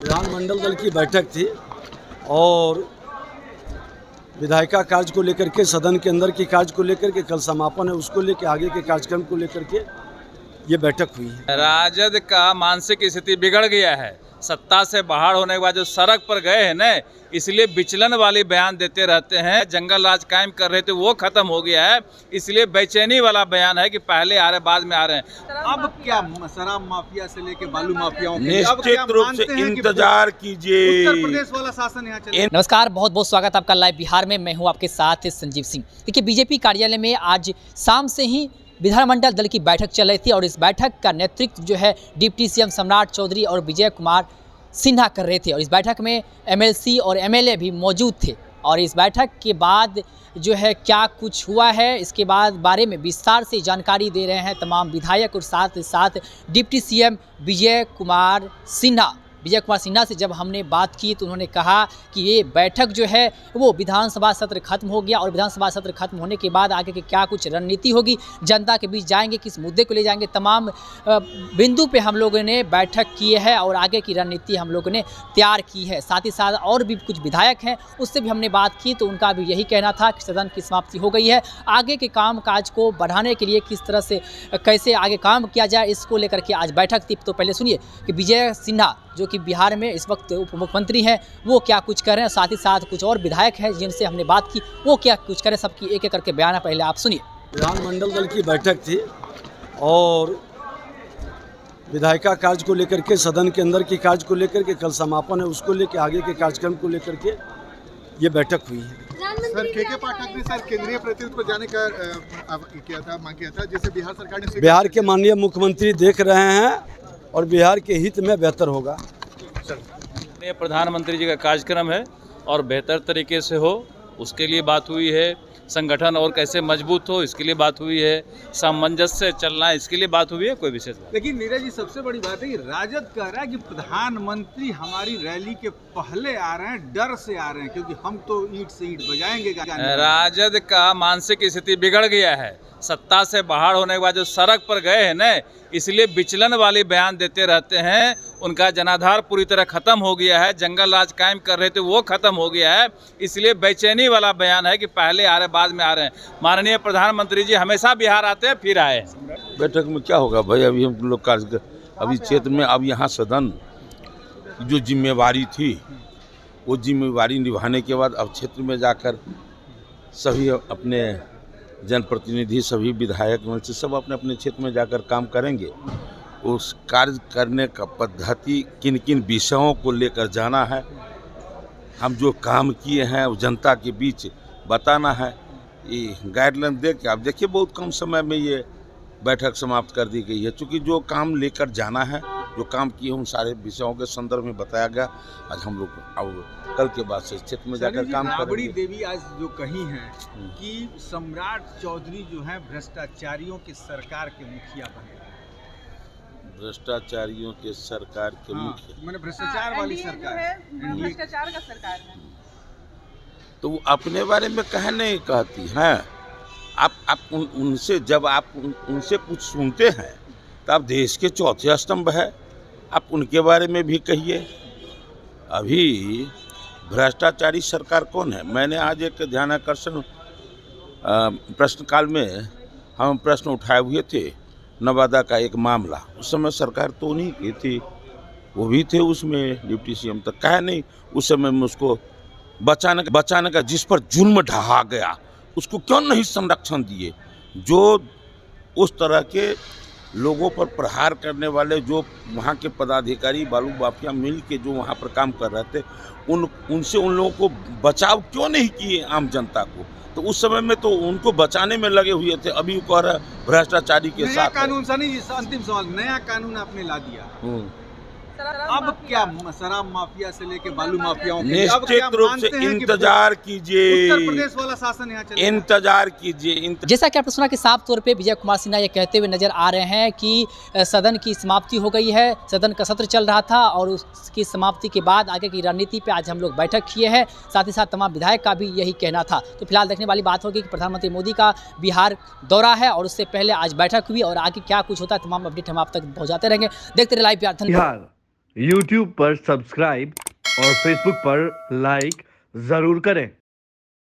विधानमंडल दल की बैठक थी और विधायिका कार्य को लेकर के सदन के अंदर की कार्य को लेकर के कल समापन है, उसको लेकर आगे के कार्यक्रम को लेकर के ये बैठक हुई है। राजद का मानसिक स्थिति बिगड़ गया है। सत्ता से बाहर होने के बाद जो सड़क पर गए हैं न, इसलिए विचलन वाली बयान देते रहते हैं। जंगल राज कायम कर रहे थे वो खत्म हो गया है, इसलिए बेचैनी वाला बयान है कि पहले आ रहे बाद में आ रहे हैं। अब क्या शराब माफिया से लेके बालू माफियाओं निश्चित रूप से इंतजार कीजिए, उत्तर प्रदेश वाला शासन यहाँ चले। नमस्कार, बहुत बहुत स्वागत आपका लाइव बिहार में। मैं हूं आपके साथ संजीव सिंह। देखिए, बीजेपी कार्यालय में आज शाम से ही विधानमंडल दल की बैठक चल रही थी और इस बैठक का नेतृत्व जो है डिप्टी सीएम सम्राट चौधरी और विजय कुमार सिन्हा कर रहे थे और इस बैठक में एमएलसी और एमएलए भी मौजूद थे। और इस बैठक के बाद जो है क्या कुछ हुआ है, इसके बाद बारे में विस्तार से जानकारी दे रहे हैं तमाम विधायक और साथ ही साथ डिप्टी सीएम विजय कुमार सिन्हा से जब हमने बात की तो उन्होंने कहा कि ये बैठक जो है वो विधानसभा सत्र खत्म हो गया और विधानसभा सत्र खत्म होने के बाद आगे की क्या कुछ रणनीति होगी, जनता के बीच जाएंगे, किस मुद्दे को ले जाएंगे, तमाम बिंदु पे हम लोगों ने बैठक की है और आगे की रणनीति हम लोगों ने तैयार की है। साथ ही साथ और भी कुछ विधायक हैं, उससे भी हमने बात की तो उनका भी यही कहना था कि सदन की समाप्ति हो गई है, आगे के काम काज को बढ़ाने के लिए किस तरह से कैसे आगे काम किया जाए, इसको लेकर के आज बैठक थी। तो पहले सुनिए कि विजय सिन्हा जो कि बिहार में इस वक्त उप मुख्यमंत्री हैं, वो क्या कुछ कर रहे हैं। साथ ही साथ कुछ और विधायक हैं जिनसे हमने बात की, वो क्या कुछ करें, सबकी एक एक करके बयान है, पहले आप सुनिए। विधानमंडल दल की बैठक थी और विधायिका कार्य को लेकर के सदन के अंदर की कार्य को लेकर के कल समापन है, उसको लेकर आगे के कार्यक्रम को लेकर के ये बैठक हुई है। सर के पाठक ने सर केंद्रीय प्रतिनिधि को जाने का मांग किया था, जैसे बिहार सरकार ने बिहार के माननीय मुख्यमंत्री देख रहे हैं और बिहार के हित में बेहतर होगा। प्रधानमंत्री जी का कार्यक्रम है और बेहतर तरीके से हो, उसके लिए बात हुई है। संगठन और कैसे मजबूत हो, इसके लिए बात हुई है। सामंजस्य से चलना है, इसके लिए बात हुई है। कोई विशेष बात। लेकिन नीरज जी, सबसे बड़ी बात है कि राजद कह रहा है कि प्रधानमंत्री हमारी रैली के पहले आ रहे हैं, डर से आ रहे हैं, क्योंकि हम तो ईंट से ईंट बजाएंगे। राजद का मानसिक स्थिति बिगड़ गया है। सत्ता से बाहर होने के बाद जो सड़क पर गए हैं न, इसलिए विचलन वाली बयान देते रहते हैं। उनका जनाधार पूरी तरह खत्म हो गया है। जंगल राज कायम कर रहे थे वो खत्म हो गया है, इसलिए बेचैनी वाला बयान है कि पहले आ रहे बाद में आ रहे हैं। माननीय प्रधानमंत्री जी हमेशा बिहार आते हैं, फिर आए। बैठक में क्या होगा भाई, अभी हम लोग कार्य अभी क्षेत्र में, अब यहाँ सदन जो जिम्मेवारी थी वो जिम्मेवारी निभाने के बाद अब क्षेत्र में जाकर सभी अपने जनप्रतिनिधि, सभी विधायक मंच सब अपने अपने क्षेत्र में जाकर काम करेंगे। उस कार्य करने का पद्धति, किन किन विषयों को लेकर जाना है, हम जो काम किए हैं वो जनता के बीच बताना है, ये गाइडलाइन दे के आप देखिए बहुत कम समय में ये बैठक समाप्त कर दी गई है। चूँकि जो काम लेकर जाना है, जो काम किए उन सारे विषयों के संदर्भ में बताया गया। आज हम लोग अब कल के बाद से क्षेत्र में जाकर काम करेंगे। राबड़ी देवी आज जो कही हैं कि सम्राट चौधरी जो हैं भ्रष्टाचारियों की सरकार के मुखिया बने। भ्रष्टाचारियों के सरकार के मुखिया, मैंने भ्रष्टाचार वाली सरकार है, भ्रष्टाचार का सरकार है। तो वो अपने बारे में कह नहीं कहती हैं। आप उनसे जब आप उनसे कुछ सुनते हैं तो आप देश के चौथे स्तंभ है, आप उनके बारे में भी कहिए। अभी भ्रष्टाचारी सरकार कौन है? मैंने आज एक ध्यानाकर्षण प्रश्नकाल में हम प्रश्न उठाए हुए थे, नवादा का एक मामला। उस समय सरकार तो नहीं की थी, वो भी थे उसमें डिप्टी सीएम तक। कहा नहीं उस समय में उसको बचाने का जिस पर जुल्म ढहा गया उसको क्यों नहीं संरक्षण दिए? जो उस तरह के लोगों पर प्रहार करने वाले जो वहाँ के पदाधिकारी बालू माफिया मिल के जो वहाँ पर काम कर रहे थे, उनसे उन लोगों को बचाव क्यों नहीं किए आम जनता को? तो उस समय में तो उनको बचाने में लगे हुए थे। अभी कह रहा भ्रष्टाचारी के साथ कानून सा नहीं, अंतिम सवाल, नया कानून आपने ला दिया, अब क्या शराब माफिया से लेके बालू माफियाओं के निश्चित रूप से इंतजार कीजिए, उत्तर प्रदेश वाला शासन यहाँ चले। इंतजार कीजिए। जैसा कि आपने सुना कि साफ तौर पे विजय कुमार सिन्हा ये कहते हुए नजर आ रहे हैं कि सदन की समाप्ति हो गई है, सदन का सत्र चल रहा था और उसकी समाप्ति के बाद आगे की रणनीति पे आज हम लोग बैठक किए हैं। साथ ही साथ तमाम विधायक का भी यही कहना था। तो फिलहाल देखने वाली बात होगी कि प्रधानमंत्री मोदी का बिहार दौरा है और उससे पहले आज बैठक हुई और आगे क्या कुछ होता है तमाम अपडेट हम आप तक पहुँचाते रहेंगे। देखते रहे लाइव बिहार। YouTube पर सब्सक्राइब और Facebook पर लाइक जरूर करें।